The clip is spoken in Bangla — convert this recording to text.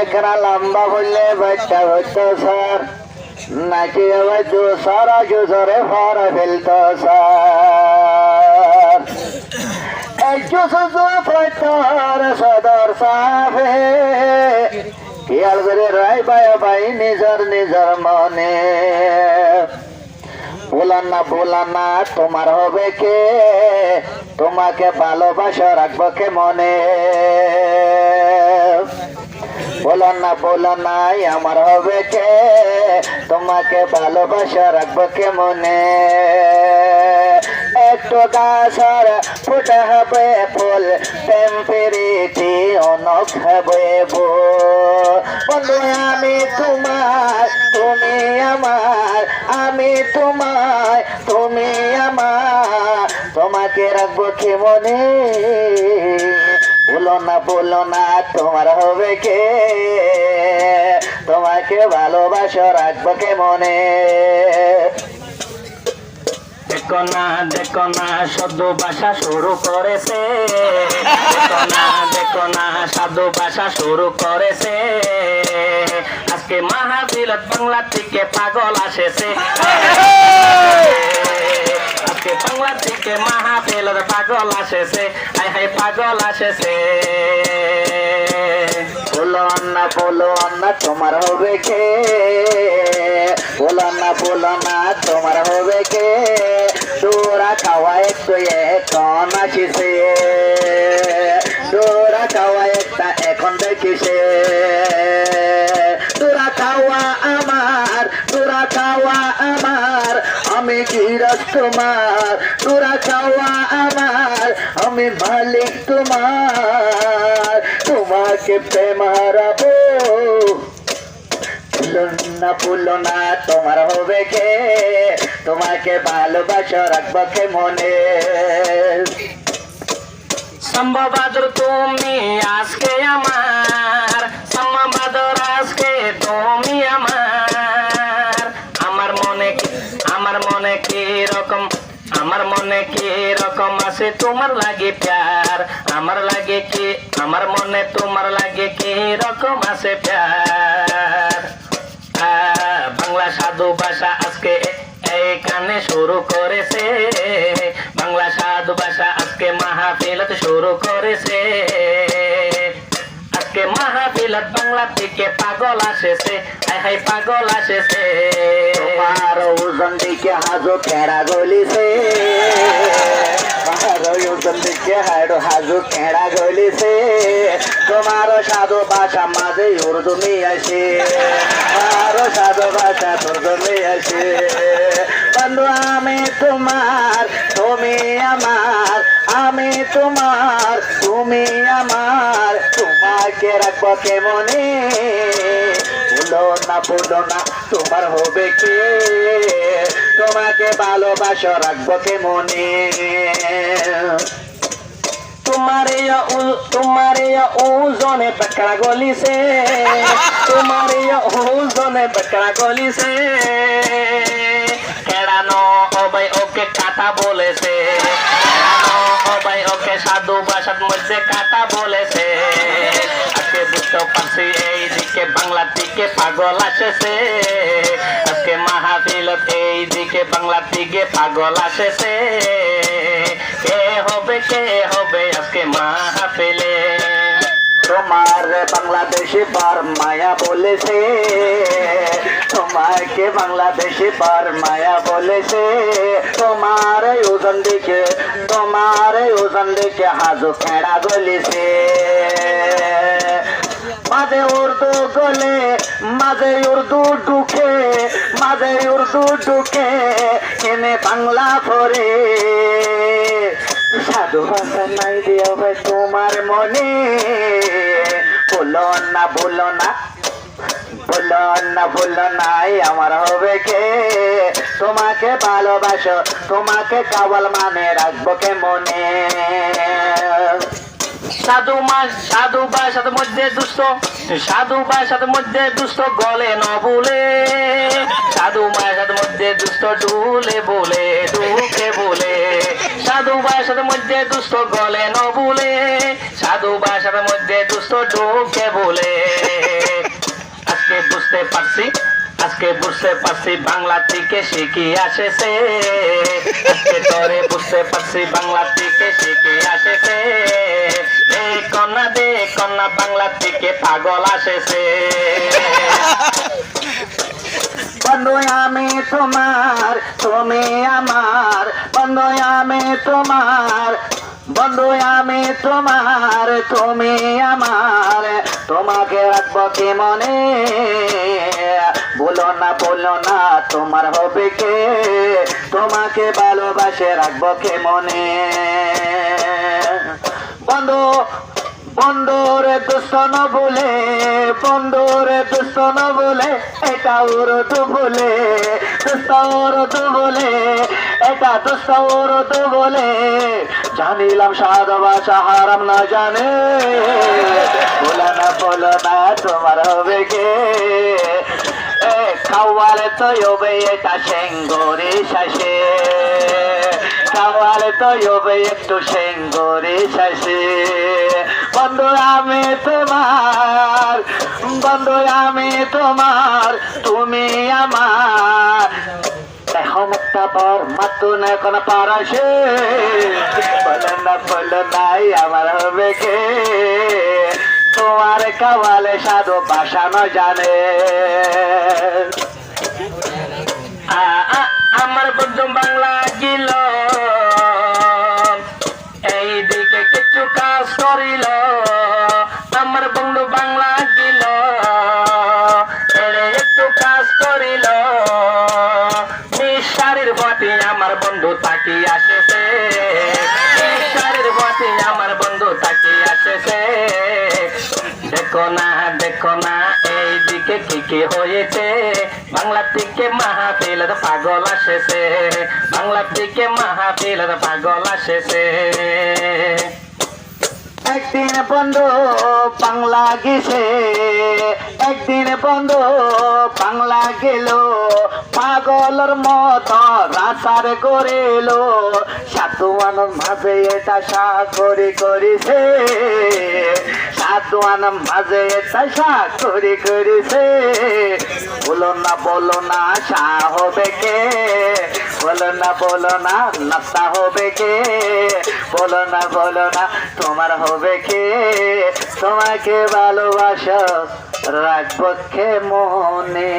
একরা লম্বা বললে বাচ্চা হতো স্যার নাকি আবার জোসারা জোসরে ফরা ফেলতো স্যার সদর সাফে খেয়াল করে রায় বায়া বাই নিজর নিজর মনে বলা না তোমার হবে কে তোমাকে ভালোবাসা রাখবো কে মনে বলো না আমার হবে কে তোমাকে ভালোবাসা রাখবো কে মনে একটু গাছর ফুটে হবে ফুল টেম্পেরিটি অনক হবে বন্ধু আমি তোমার তুমি আমার আমি তোমায় তুমি আমার তোমাকে রাখবো কে মনে বলো না তোমার হবে কে তোমাকে ভালোবাসা রাখবো কে মনে দেখো না সাধু ভাষা শুরু করেছে দেখো না সাধু ভাষা শুরু করেছে আজকে মাহফিলত বাংলা থেকে পাগল আসেছে আজকে বাংলা থেকে মাহফিলত পাগল আসেছে হাই হাই পাগল আসেছে বলো না তোমার হবে কে বলো না তোমার হবে কে তোরা খাওয়া একটু এখন আসিছে তোরা খাওয়া একটা এখন দেখিছে তোরা খাওয়া আমার আমি গিরস তোমার তোরা খাওয়া আমার আমি মালিক তোমার তোমাকে প্রেম হারাবো বলো না তোমার হবে কে তোমাকে ভালোবাসা রাখবো কে মনে সম্ভবাদর তুমি আজকে আমার সম্ভবাদর আজকে তুমি আমার মনে কি রকম আছে তোমার লাগে প্যার আমার মনে তোমার লাগে কি রকম আছে প্যার বাংলা সাধু ভাষা আজকে এইখানে শুরু করেছে বাংলা সাধু ভাষা আজকে মাহফিলত শুরু করেছে আজকে মাহফিলত বাংলা থেকে পাগল আসেছে হাই পাগল আসেছে তোমার ওজন দিকে হাজু খেড়া গলিছে ওজন দিকে হাজু খেড়া গলিছে তোমার সাধু ভাষা মাঝে উর্দু নিয়ে আসে তোমার সাধু ভাষা উর্দু নিয়ে আসে বন্ধু আমি তোমার তুমি আমার আমি তোমার তুমি আমার তোমাকে রাখবো কে মনে বলো না তোমার হবে কে তোমাকে ভালোবাসা রাখবো কে মনে তোমারে ওজনে বকরা গলিছে তোমারে ওজনে বকরা গলিছে কেড়ানো হবে ওকে কাটা বলেছে কেড়ানো হবে ওকে সাধু ভাষার মধ্যে কাটা বলেছে আজকে বুঝতে পারছি এই দিকে বাংলা দিকে পাগল আসেছে আজকে মাহফিলত এই দিকে বাংলা দিকে পাগল আসেছে কে হবে আজকে মাহফিলে তোমার বাংলাদেশে পার মায়া বলেছে তোমাকে বাংলাদেশে পার মায়া বলেছে তোমার ওজন দিকে হাজু খেড়া গলিছে মাঝে উর্দু গলে মাঝে উর্দু ঢুকে এনে বাংলা পড়ে সাধু ভাষা নাই দিয়া ভাই তোমার মনে বলো না আমার হবে কে তোমাকে ভালোবাসো তোমাকে কাওয়াল মানে রাখবো কে মনে সাধু ভাষার মধ্যে দুষ্ট গলে ন বলে সাধু ভাষার মধ্যে দুষ্ট ডুলে বলে দুঃখে বলে সাধু ভাষার মধ্যে দুষ্ট গলে ন বলে সাধু ভাষার মধ্যে দুষ্ট ডুকে বলে বুঝতে পারছি বাংলা থেকে শিখি আসেছে আজকে তোরে বুঝতে পারছি বাংলা থেকে শিখি আসেছে এই কন্যা দে কন্যা বাংলা থেকে পাগল আসেছে বন্ধু আমি তোমার তুমি আমার বন্ধু আমি তোমার বন্ধু আমি তোমার তুমি আমার তোমাকে রাখবো কি মনে বলো না তোমার হবে কে তোমাকে ভালোবাসে রাখবো কে মনে বন্ধু বন্ধুরে দুস্তন বলে এটা উর্দু বলে এটা দুস্ত বলে জানিলাম সাধু ভাষা হারাম না জানে বলো না তোমার হবে কে খাওয়ালে তো হবে এটা সেঙ্গরে শাসে খাওয়ালে তো হবে একটু সেঙ্গরে শাসে বন্ধু আমি তোমার তুমি আমার এখন একটা পর মাত্র না এখন পারাসে বলো নাই আমার হবে কে তোমার কাওয়ালে সাধু ভাষা ন জানে আমার বন্ধু বাংলা গিল এইদিকে কিছু কাজ করিল আমার বন্ধু বাংলা গিল একটু কাজ করিল নিঃসারের পথে আমার বন্ধু তাকি আসেছে নিঃসারের পথে আমার বন্ধু তাকি আসেছে দেখো না এইদিকে কি হয়েছে বাংলা থেকে মাহফিলের পাগল আসেছে বাংলা থেকে মাহফিলের পাগল আসেছে একদিন বন্ধু বাংলা গেছে একদিন বন্ধু বাংলা গেল পাগলের মতো রাসার করিল সাধু মানব মাঝে এটা সাগরি করেছে সাধু মানব মাঝে এটা সাগরি করেছে বলো না সা হবে কে বলো না নাস্তা হবে কে বলো না তোমার হবে কে তোমাকে ভালোবাসা রাখবো কে মনে